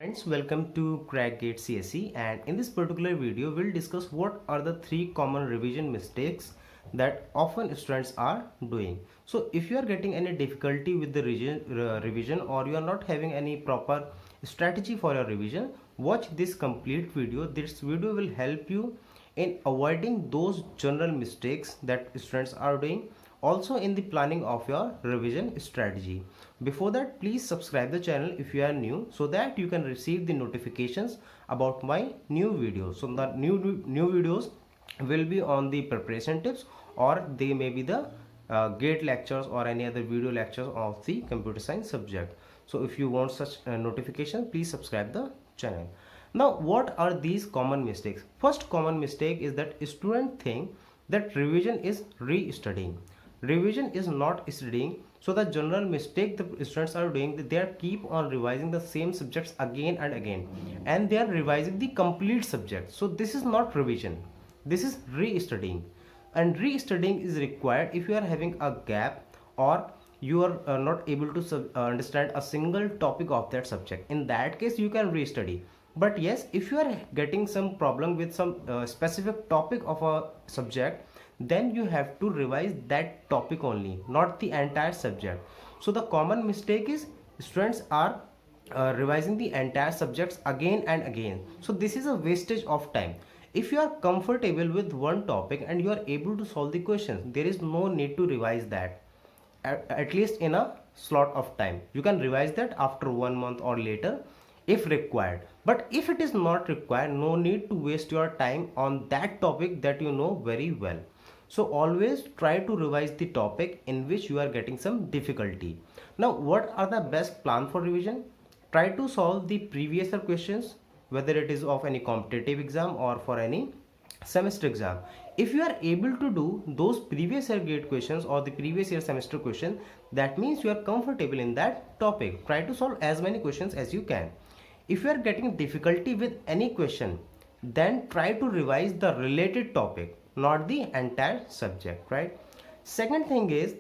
Friends, welcome to Crackgate CSE, and in this particular video we'll discuss what are the three common revision mistakes that often students are doing. So if you are getting any difficulty with the revision or you are not having any proper strategy for your revision, watch this complete video. This video will help you in avoiding those general mistakes that students are doing, also in the planning of your revision strategy. Before that, please subscribe the channel if you are new so that you can receive the notifications about my new videos. So the new videos will be on the preparation tips, or they may be the gate lectures or any other video lectures of the computer science subject. So if you want such notification, please subscribe the channel. Now, what are these common mistakes? First common mistake is that students think that revision is re-studying. Revision is not studying. So the general mistake the students are doing, they are keep on revising the same subjects again and again, and they are revising the complete subject. So this is not revision, this is re-studying. And re-studying is required if you are having a gap, or you are not able to understand a single topic of that subject. In that case you can re-study. But yes, if you are getting some problem with some specific topic of a subject, then you have to revise that topic only, not the entire subject. So the common mistake is students are revising the entire subjects again and again. So this is a wastage of time. If you are comfortable with one topic and you are able to solve the questions, there is no need to revise that at least in a slot of time. You can revise that after 1 month or later if required. But if it is not required, no need to waste your time on that topic that you know very well. So always try to revise the topic in which you are getting some difficulty. Now, what are the best plan for revision? Try to solve the previous year questions, whether it is of any competitive exam or for any semester exam. If you are able to do those previous year gate questions or the previous year semester question, that means you are comfortable in that topic. Try to solve as many questions as you can. If you are getting difficulty with any question, then try to revise the related topic, not the entire subject, right? Second thing is,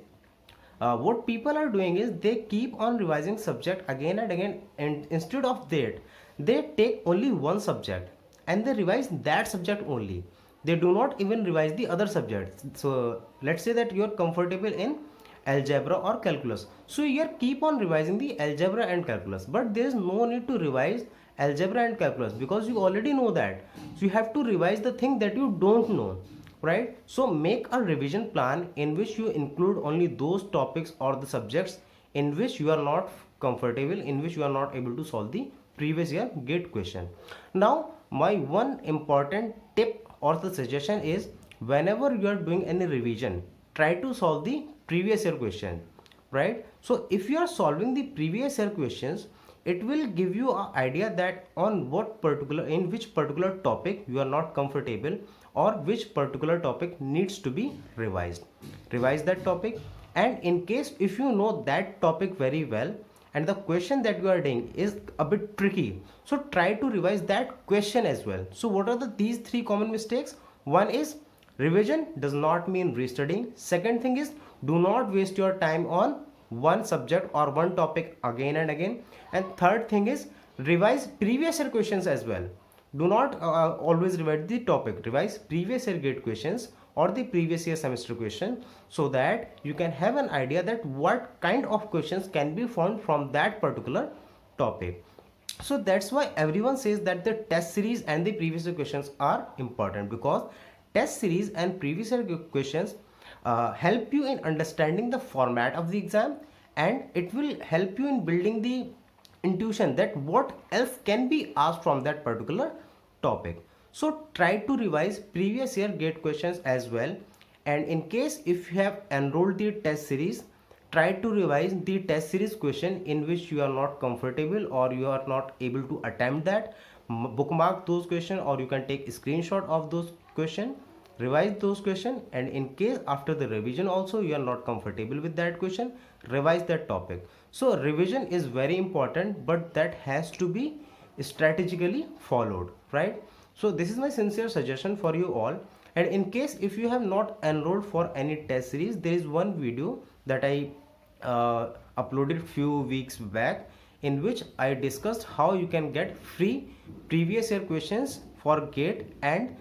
what people are doing is they keep on revising subject again and again, and instead of that they take only one subject and they revise that subject only. They do not even revise the other subjects. So let's say that you are comfortable in algebra or calculus, so you are keep on revising the algebra and calculus, but there is no need to revise algebra and calculus because you already know that. So you have to revise the thing that you don't know, right? So make a revision plan in which you include only those topics or the subjects in which you are not comfortable, in which you are not able to solve the previous year gate question. Now, my one important tip or the suggestion is, whenever you are doing any revision, try to solve the previous year question, right? So if you are solving the previous year questions, it will give you an idea that on what particular, in which particular topic you are not comfortable, or which particular topic needs to be revised. Revise that topic, and in case if you know that topic very well and the question that you are doing is a bit tricky, so try to revise that question as well. So what are these three common mistakes? One is, revision does not mean restudying. Second thing is, do not waste your time on one subject or one topic again and again. And third thing is, revise previous year questions as well. Do not always revise the topic, revise previous year gate questions or the previous year semester question, so that you can have an idea that what kind of questions can be found from that particular topic. So that's why everyone says that the test series and the previous year questions are important, because test series and previous year questions help you in understanding the format of the exam, and it will help you in building the intuition that what else can be asked from that particular topic. So try to revise previous year gate questions as well, and in case if you have enrolled the test series, try to revise the test series question in which you are not comfortable or you are not able to attempt that. Bookmark those questions, or you can take a screenshot of those questions, revise those questions, and in case after the revision also you are not comfortable with that question, revise that topic. So revision is very important, but that has to be strategically followed, right? So this is my sincere suggestion for you all. And in case if you have not enrolled for any test series, there is one video that I uploaded few weeks back in which I discussed how you can get free previous year questions for GATE and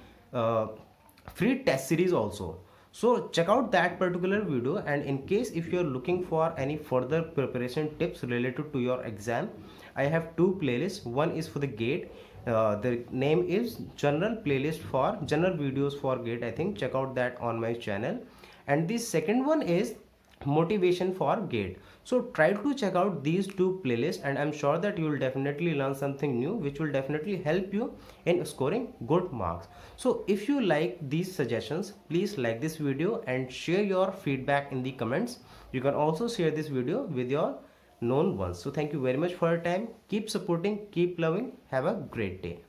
free test series also. So check out that particular video, and in case if you are looking for any further preparation tips related to your exam, I have two playlists. One is for the GATE. The name is general playlist for general videos for GATE. I think check out that on my channel. And the second one is motivation for GATE. So try to check out these two playlists, and I'm sure that you will definitely learn something new which will definitely help you in scoring good marks. So if you like these suggestions, please like this video and share your feedback in the comments. You can also share this video with your known ones. So thank you very much for your time. Keep supporting, keep loving. Have a great day.